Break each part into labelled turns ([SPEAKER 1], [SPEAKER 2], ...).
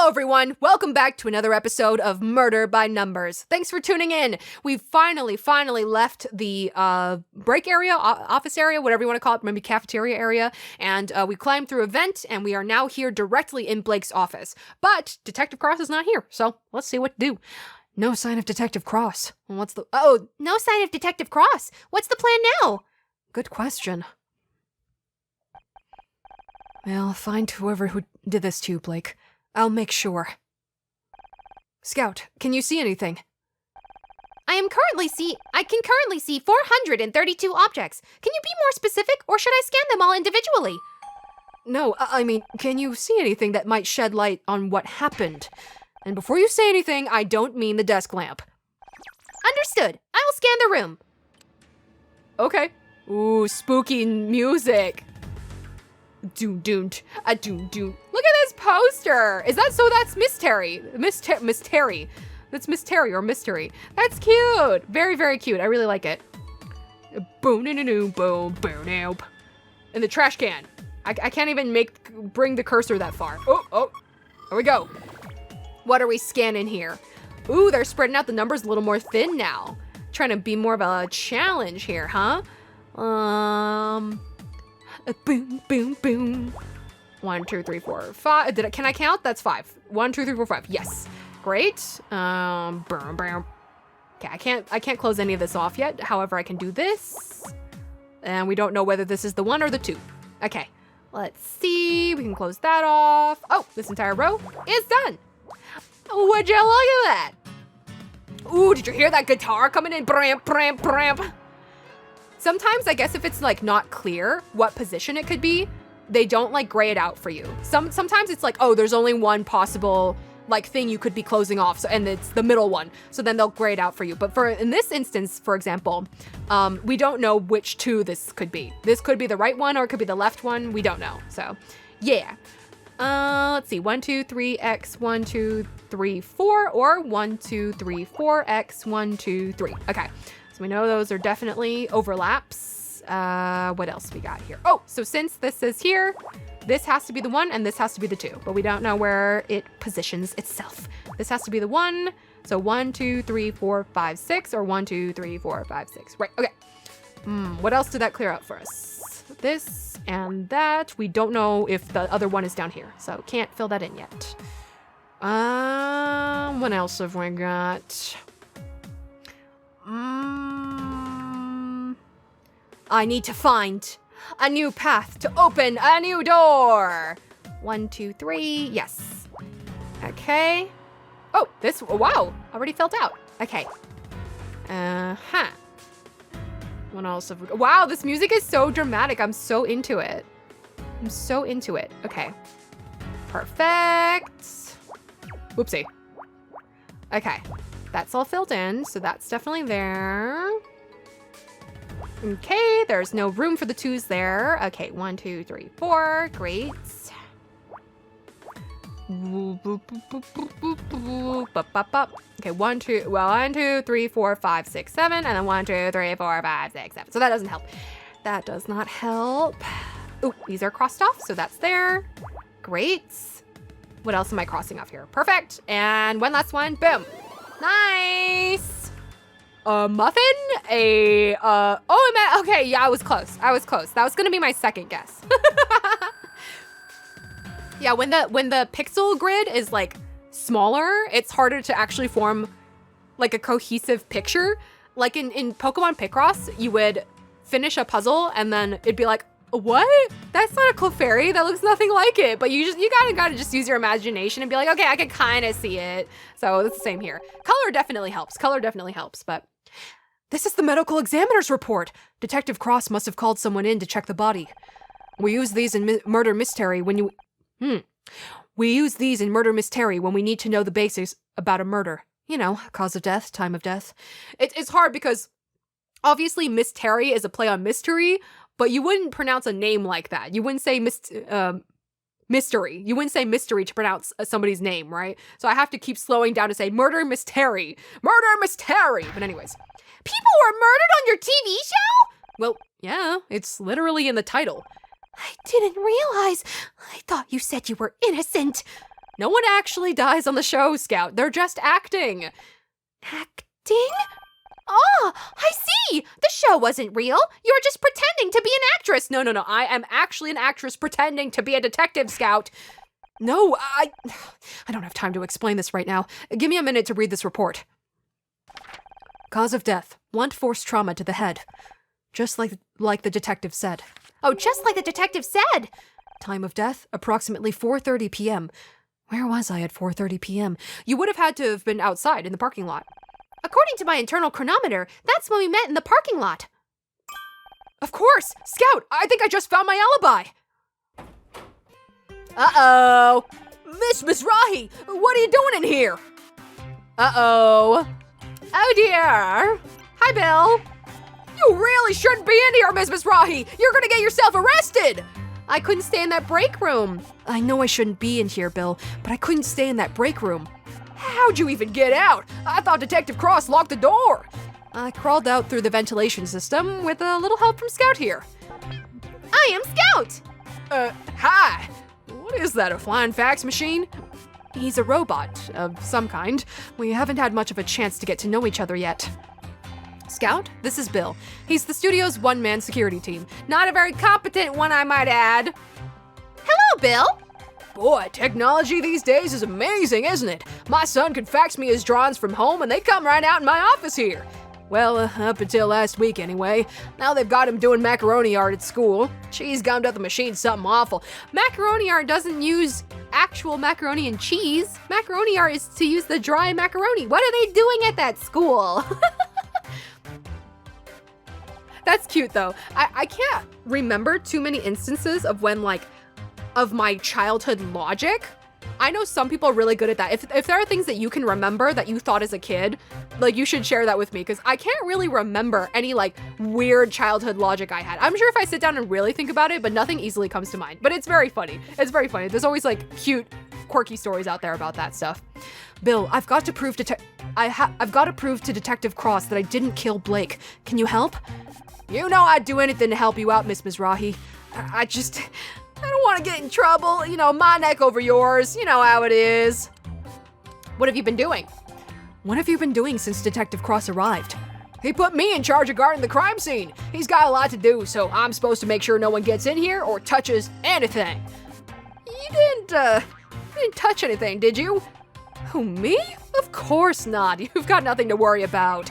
[SPEAKER 1] Hello, everyone. Welcome back to another episode of Murder by Numbers. Thanks for tuning in. We've finally left the break area, office area, whatever you want to call it, maybe cafeteria area, and we climbed through a vent, and we are now here directly in Blake's office. But Detective Cross is not here, so let's see what to do. No sign of Detective Cross. Oh, no sign of Detective Cross. What's the plan now? Good question. Well, find whoever who did this to you, Blake. I'll make sure. Scout, can you see anything?
[SPEAKER 2] I can currently see 432 objects. Can you be more specific, or should I scan them all individually?
[SPEAKER 1] No, I mean, can you see anything that might shed light on what happened? And before you say anything, I don't mean the desk lamp.
[SPEAKER 2] Understood. I will scan the room.
[SPEAKER 1] Okay. Ooh, spooky music. Doom. Look at this poster. Is that so? That's Miss Terry. Miss Terry. That's Miss Terry or Mystery. That's cute. Very, very cute. I really like it. Boom, nope. In the trash can. I can't even bring the cursor that far. Oh, here we go. What are we scanning here? Ooh, they're spreading out the numbers a little more thin now. Trying to be more of a challenge here, huh? Boom. 1, 2, 3, 4, 5. Can I count? That's 5. 1, 2, 3, 4, 5. Yes. Great. Okay, I can't close any of this off yet. However, I can do this. And we don't know whether this is the 1 or the 2. Okay. Let's see. We can close that off. Oh, this entire row is done. Would you look at that? Ooh, did you hear that guitar coming in? Bramp. Sometimes, I guess if it's like not clear what position it could be, they don't like gray it out for you. Sometimes it's like, oh, there's only one possible like thing you could be closing off, and it's the middle one. So then they'll gray it out for you. But in this instance, for example, we don't know which 2 this could be. This could be the right one or it could be the left one. We don't know. So yeah. Let's see. 1, 2, 3, X, 1, 2, 3, 4, or 1, 2, 3, 4, X, 1, 2, 3. Okay. So we know those are definitely overlaps. What else we got here? Oh, so since this is here, this has to be the 1 and this has to be the 2, but we don't know where it positions itself. This has to be the 1. So 1, 2, 3, 4, 5, 6, or 1, 2, 3, 4, 5, 6. Right, okay. What else did that clear out for us? This and that. We don't know if the other one is down here, so can't fill that in yet. What else have we got? I need to find a new path to open a new door. 1, 2, 3. Yes. Okay. Oh, wow, already filled out. Okay. What else have we got? Wow, this music is so dramatic. I'm so into it. Okay. Perfect. Whoopsie. Okay. That's all filled in, so that's definitely there. Okay, there's no room for the 2s there. Okay, 1, 2, 3, 4. Great. Okay, 1, 2, 3, 4, 5, 6, 7, and then 1, 2, 3, 4, 5, 6, 7. So that doesn't help. That does not help. Ooh, these are crossed off, so that's there. Great. What else am I crossing off here? Perfect. And one last one. Boom. Nice. A muffin? Okay, yeah, I was close. That was gonna be my second guess. Yeah, when the pixel grid is like smaller, it's harder to actually form like a cohesive picture. Like in Pokemon Picross, you would finish a puzzle and then it'd be like, what? That's not a Clefairy. That looks nothing like it. But you gotta just use your imagination and be like, okay, I can kind of see it. So it's the same here. Color definitely helps, but this is the medical examiner's report. Detective Cross must have called someone in to check the body. We use these in murder mystery when we need to know the basics about a murder. You know, cause of death, time of death. It's hard because obviously Miss Terry is a play on mystery, but you wouldn't pronounce a name like that. You wouldn't say mystery. You wouldn't say mystery to pronounce somebody's name, right? So I have to keep slowing down to say murder Miss Terry. But anyways.
[SPEAKER 2] People were murdered on your TV show?
[SPEAKER 1] Well, yeah, it's literally in the title.
[SPEAKER 2] I didn't realize. I thought you said you were innocent.
[SPEAKER 1] No one actually dies on the show, Scout. They're just acting.
[SPEAKER 2] Acting? Oh, I see! The show wasn't real. You're just pretending to be an actress.
[SPEAKER 1] No. I am actually an actress pretending to be a detective, Scout. No, I don't have time to explain this right now. Give me a minute to read this report. Cause of death, blunt force trauma to the head. Just like the detective said.
[SPEAKER 2] Oh, just like the detective said!
[SPEAKER 1] Time of death, approximately 4:30 p.m. Where was I at 4:30 p.m.? You would have had to have been outside in the parking lot.
[SPEAKER 2] According to my internal chronometer, that's when we met in the parking lot.
[SPEAKER 1] Of course! Scout, I think I just found my alibi! Uh-oh! Miss Mizrahi, what are you doing in here? Uh-oh. Oh dear. Hi, Bill. You really shouldn't be in here, Miss Mizrahi! You're gonna get yourself arrested!
[SPEAKER 2] I couldn't stay in that break room.
[SPEAKER 1] I know I shouldn't be in here, Bill, but I couldn't stay in that break room. How'd you even get out? I thought Detective Cross locked the door. I crawled out through the ventilation system with a little help from Scout here.
[SPEAKER 2] I am Scout!
[SPEAKER 1] Hi. What is that, a flying fax machine? He's a robot of some kind. We haven't had much of a chance to get to know each other yet. Scout, this is Bill. He's the studio's one-man security team. Not a very competent one, I might add.
[SPEAKER 2] Hello, Bill!
[SPEAKER 1] Boy, technology these days is amazing, isn't it? My son could fax me his drawings from home and they come right out in my office here. Well, up until last week anyway. Now they've got him doing macaroni art at school. Cheese gummed up the machine something awful.
[SPEAKER 2] Macaroni art doesn't use actual macaroni and cheese. Macaroni art is to use the dry macaroni. What are they doing at that school?
[SPEAKER 1] That's cute though. I can't remember too many instances of when of my childhood logic. I know some people are really good at that. If there are things that you can remember that you thought as a kid, you should share that with me because I can't really remember any weird childhood logic I had. I'm sure if I sit down and really think about it, but nothing easily comes to mind. But it's very funny. It's very funny. There's always cute, quirky stories out there about that stuff. Bill, I've got to prove to Detective Cross that I didn't kill Blake. Can you help? You know I'd do anything to help you out, Miss Mizrahi. I don't want to get in trouble. You know, my neck over yours. You know how it is. What have you been doing? What have you been doing since Detective Cross arrived? He put me in charge of guarding the crime scene. He's got a lot to do, so I'm supposed to make sure no one gets in here or touches anything. You didn't touch anything, did you? Who, me? Of course not. You've got nothing to worry about.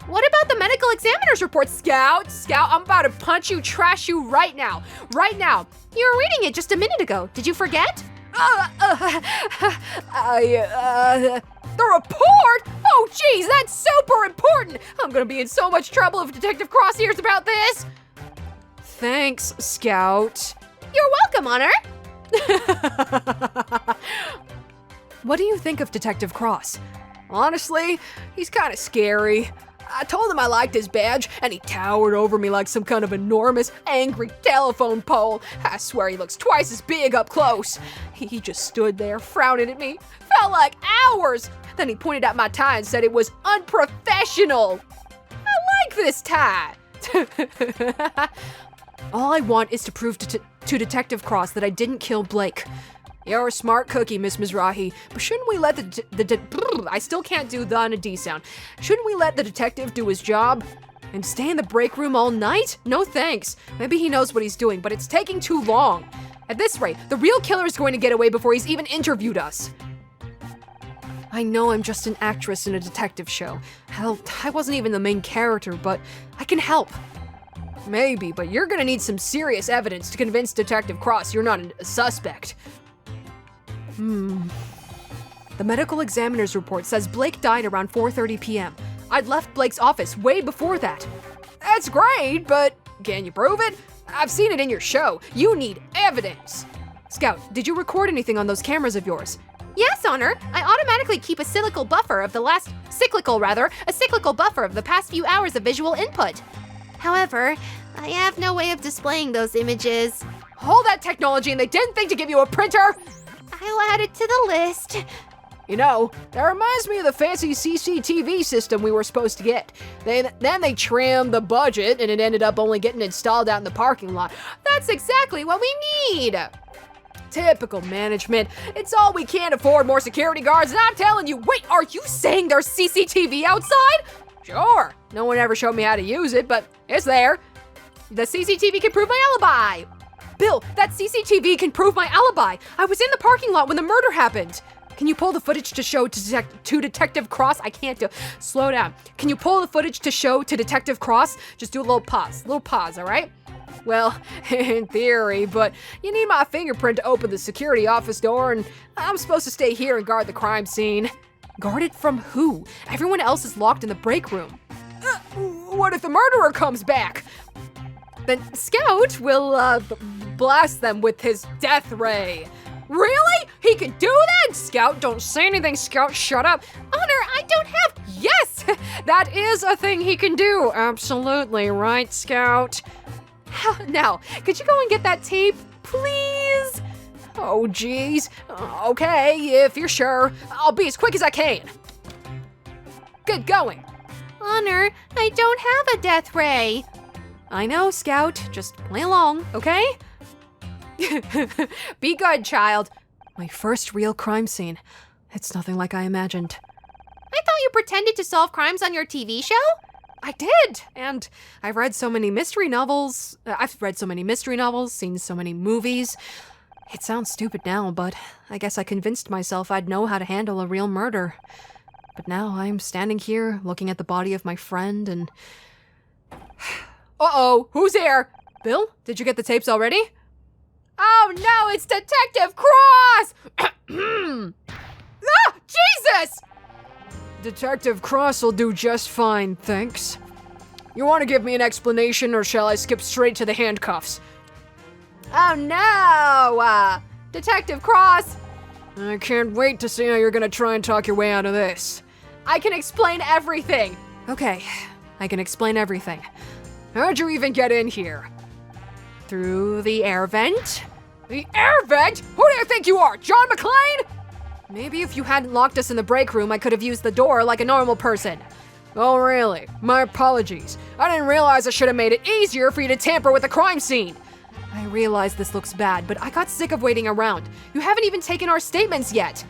[SPEAKER 2] What about the medical examiner's report,
[SPEAKER 1] Scout, I'm about to punch you, trash you right now. Right now.
[SPEAKER 2] You were reading it just a minute ago. Did you forget?
[SPEAKER 1] The report? Oh, geez, that's super important. I'm gonna be in so much trouble if Detective Cross hears about this. Thanks, Scout.
[SPEAKER 2] You're welcome, Honor.
[SPEAKER 1] What do you think of Detective Cross? Honestly, he's kind of scary. I told him I liked his badge, and he towered over me like some kind of enormous, angry telephone pole. I swear he looks twice as big up close. He just stood there, frowning at me. Felt like hours. Then he pointed at my tie and said it was unprofessional. I like this tie. All I want is to prove to Detective Cross that I didn't kill Blake. You're a smart cookie, Miss Mizrahi, but shouldn't we let I still can't do the and a D sound. Shouldn't we let the detective do his job? And stay in the break room all night? No thanks. Maybe he knows what he's doing, but it's taking too long. At this rate, the real killer is going to get away before he's even interviewed us. I know I'm just an actress in a detective show. Hell, I wasn't even the main character, but I can help. Maybe, but you're gonna need some serious evidence to convince Detective Cross you're not a suspect. The medical examiner's report says Blake died around 4:30 p.m. I'd left Blake's office way before that. That's great, but can you prove it? I've seen it in your show. You need evidence. Scout, did you record anything on those cameras of yours?
[SPEAKER 2] Yes, Honor. I automatically keep a cyclical buffer of the past few hours of visual input. However, I have no way of displaying those images.
[SPEAKER 1] Hold that technology and they didn't think to give you a printer?
[SPEAKER 2] I'll add it to the list.
[SPEAKER 1] You know, that reminds me of the fancy CCTV system we were supposed to get. Then they trimmed the budget and it ended up only getting installed out in the parking lot. That's exactly what we need. Typical management. It's all we can't afford more security guards, and I'm telling you, wait, are you saying there's CCTV outside? Sure. No one ever showed me how to use it, but it's there. The CCTV can prove my alibi. Bill, that CCTV can prove my alibi. I was in the parking lot when the murder happened. Can you pull the footage to show to Detective Cross? I can't do. Slow down. Can you pull the footage to show to Detective Cross? Just do a little pause, all right? Well, in theory, but you need my fingerprint to open the security office door, and I'm supposed to stay here and guard the crime scene. Guard it from who? Everyone else is locked in the break room. What if the murderer comes back? Then Scout will, blast them with his death ray. Really? He can do that? Scout, don't say anything, Scout, shut up.
[SPEAKER 2] Honor, I don't have.
[SPEAKER 1] Yes, that is a thing he can do. Absolutely, right, Scout? Now, could you go and get that tape, please? Oh, geez. Okay, if you're sure. I'll be as quick as I can. Good going.
[SPEAKER 2] Honor, I don't have a death ray.
[SPEAKER 1] I know, Scout. Just play along, okay? Be good, child. My first real crime scene. It's nothing like I imagined.
[SPEAKER 2] I thought you pretended to solve crimes on your TV show?
[SPEAKER 1] I did, and I've read so many mystery novels. Seen so many movies. It sounds stupid now, but I guess I convinced myself I'd know how to handle a real murder. But now I'm standing here, looking at the body of my friend, and... Uh-oh, who's here? Bill, did you get the tapes already? Oh no, it's Detective Cross! Ah, Jesus! Detective Cross will do just fine, thanks. You want to give me an explanation, or shall I skip straight to the handcuffs? Oh no! Detective Cross! I can't wait to see how you're gonna try and talk your way out of this. I can explain everything! Okay, I can explain everything. How'd you even get in here? Through the air vent? The air vent? Who do you think you are, John McClane? Maybe if you hadn't locked us in the break room, I could have used the door like a normal person. Oh, really? My apologies. I didn't realize I should have made it easier for you to tamper with the crime scene. I realize this looks bad, but I got sick of waiting around. You haven't even taken our statements yet.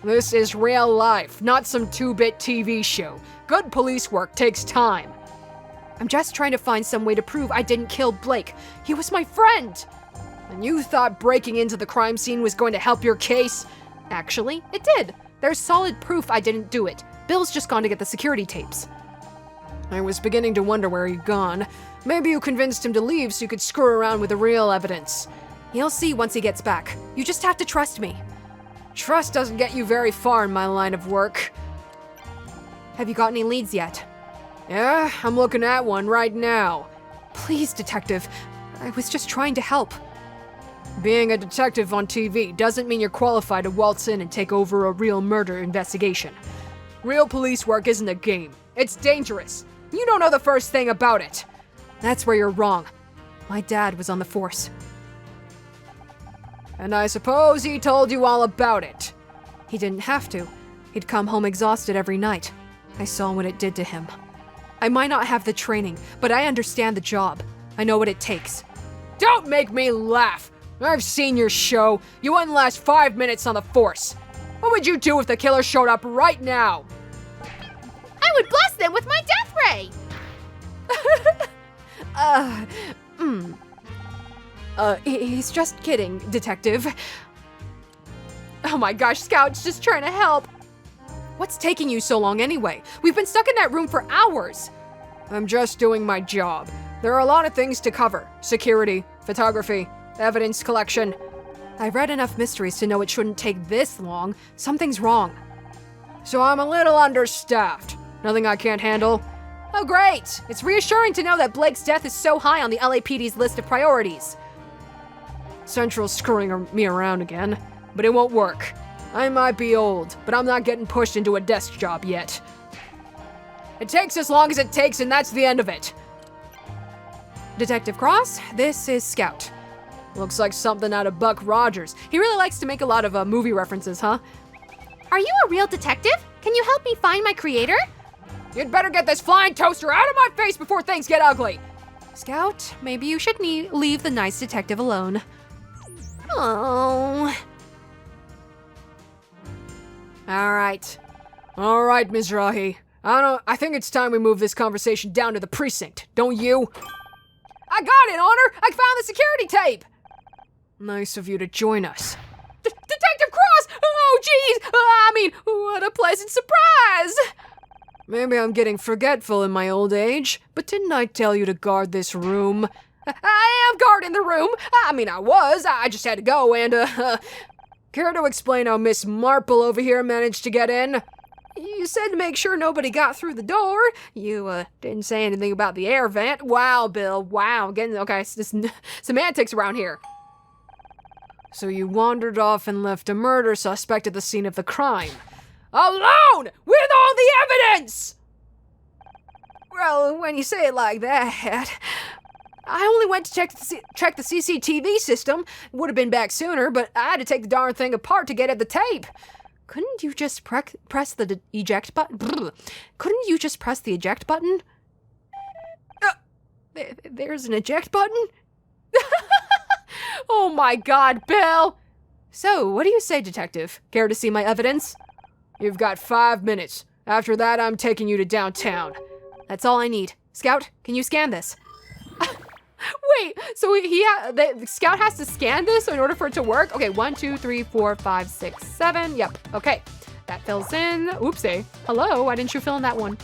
[SPEAKER 1] This is real life, not some 2-bit TV show. Good police work takes time. I'm just trying to find some way to prove I didn't kill Blake. He was my friend. And you thought breaking into the crime scene was going to help your case? Actually, it did. There's solid proof I didn't do it. Bill's just gone to get the security tapes. I was beginning to wonder where he'd gone. Maybe you convinced him to leave so you could screw around with the real evidence. You'll see once he gets back. You just have to trust me. Trust doesn't get you very far in my line of work. Have you got any leads yet? Yeah, I'm looking at one right now. Please, detective. I was just trying to help. Being a detective on TV doesn't mean you're qualified to waltz in and take over a real murder investigation. Real police work isn't a game. It's dangerous. You don't know the first thing about it. That's where you're wrong. My dad was on the force. And I suppose he told you all about it. He didn't have to. He'd come home exhausted every night. I saw what it did to him. I might not have the training, but I understand the job. I know what it takes. Don't make me laugh! I've seen your show. You wouldn't last 5 minutes on the force. What would you do if the killer showed up right now?
[SPEAKER 2] I would blast them with my death ray!
[SPEAKER 1] He's just kidding, detective. Oh my gosh, Scout's just trying to help. What's taking you so long anyway? We've been stuck in that room for hours. I'm just doing my job. There are a lot of things to cover. Security, photography, evidence collection. I've read enough mysteries to know it shouldn't take this long. Something's wrong. So I'm a little understaffed. Nothing I can't handle. Oh great! It's reassuring to know that Blake's death is so high on the LAPD's list of priorities. Central's screwing me around again, but it won't work. I might be old, but I'm not getting pushed into a desk job yet. It takes as long as it takes, and that's the end of it. Detective Cross, this is Scout. Looks like something out of Buck Rogers. He really likes to make a lot of movie references, huh?
[SPEAKER 2] Are you a real detective? Can you help me find my creator?
[SPEAKER 1] You'd better get this flying toaster out of my face before things get ugly. Scout, maybe you should leave the nice detective alone.
[SPEAKER 2] Oh.
[SPEAKER 1] All right, Ms. Rahi. I think it's time we move this conversation down to the precinct, don't you? I got it, Honor! I found the security tape! Nice of you to join us. Detective Cross! Oh, jeez! What a pleasant surprise! Maybe I'm getting forgetful in my old age, but didn't I tell you to guard this room? I am guarding the room! I just had to go and, care to explain how Miss Marple over here managed to get in? You said to make sure nobody got through the door. You, didn't say anything about the air vent. Wow, Bill, wow. It's just semantics around here. So you wandered off and left a murder suspect at the scene of the crime. Alone! With all the evidence! Well, when you say it like that... I only went to check the CCTV system. Would have been back sooner, but I had to take the darn thing apart to get at the tape. Couldn't you just press the eject button? Couldn't you just press the eject button? There's an eject button? Oh my God, Bill! So, what do you say, Detective? Care to see my evidence? You've got 5 minutes. After that, I'm taking you to downtown. That's all I need. Scout, can you scan this? Wait, so the Scout has to scan this in order for it to work? Okay, 1, 2, 3, 4, 5, 6, 7. Yep, okay. That fills in. Oopsie. Hello, why didn't you fill in that one?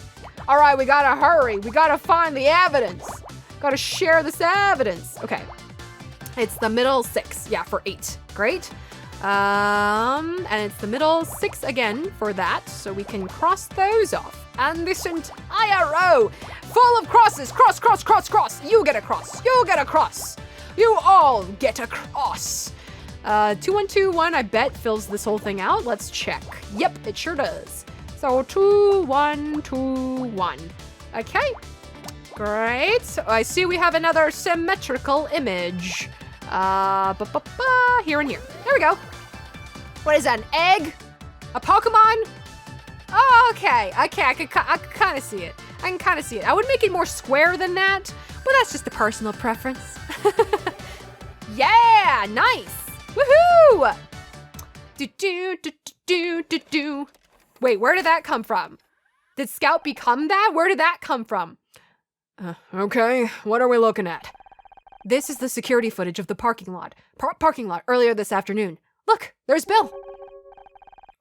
[SPEAKER 1] All right, we gotta hurry. We gotta find the evidence. Gotta share this evidence. Okay. It's the middle 6. Yeah, for 8. Great. And it's the middle 6 again for that, so we can cross those off. And this entire row full of crosses. Cross, cross, cross, cross. You get a cross. You get a cross. You all get a cross. 2121, I bet, fills this whole thing out. Let's check. Yep, it sure does. So 2121. Okay. Great. So I see we have another symmetrical image. Here and here. There we go. What is that, an egg? A Pokemon? Oh, okay. I can kind of see it. I can kind of see it. I would make it more square than that, but that's just a personal preference. Yeah, nice. Woohoo! Do. Wait, where did that come from? Did Scout become that? Where did that come from? Okay, what are we looking at? This is the security footage of the parking lot earlier this afternoon. Look, there's Bill.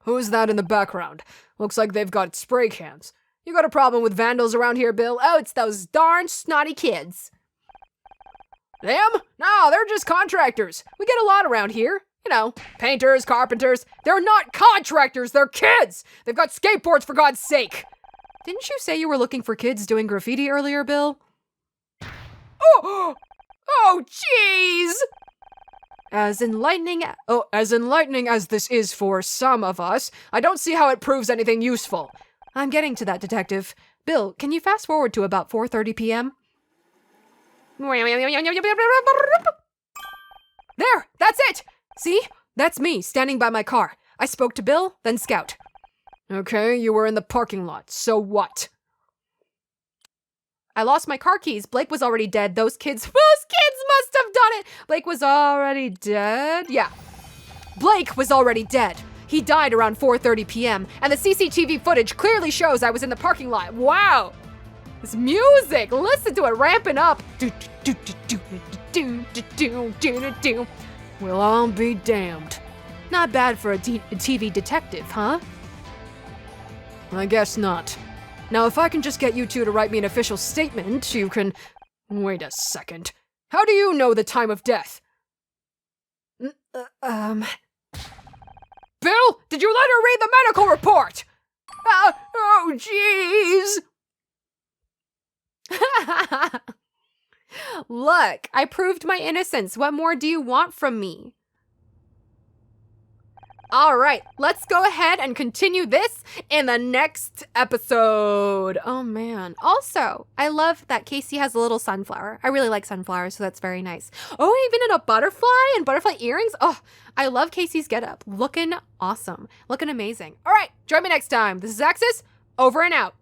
[SPEAKER 1] Who's that in the background? Looks like they've got spray cans. You got a problem with vandals around here, Bill? Oh, it's those darn snotty kids. Them? No, they're just contractors. We get a lot around here. You know, painters, carpenters. They're not contractors, they're kids. They've got skateboards, for God's sake. Didn't you say you were looking for kids doing graffiti earlier, Bill? Oh, jeez! As enlightening as this is for some of us, I don't see how it proves anything useful. I'm getting to that, Detective. Bill, can you fast forward to about 4:30 p.m.? There, that's it! See? That's me, standing by my car. I spoke to Bill, then Scout. Okay, you were in the parking lot, so what? I lost my car keys. Blake was already dead. Those kids must have done it. Blake was already dead? Yeah. Blake was already dead. He died around 4:30 p.m. and the CCTV footage clearly shows I was in the parking lot. Wow. This music, listen to it ramping up. Well, I'll be damned. Not bad for a TV detective, huh? I guess not. Now, if I can just get you two to write me an official statement, you can... Wait a second. How do you know the time of death? Bill, did you let her read the medical report? Oh, jeez. Look, I proved my innocence. What more do you want from me? All right, let's go ahead and continue this in the next episode. Oh, man. Also, I love that Casey has a little sunflower. I really like sunflowers, so that's very nice. Oh, even in a butterfly and butterfly earrings. Oh, I love Casey's getup. Looking awesome. Looking amazing. All right, join me next time. This is Axus, over and out.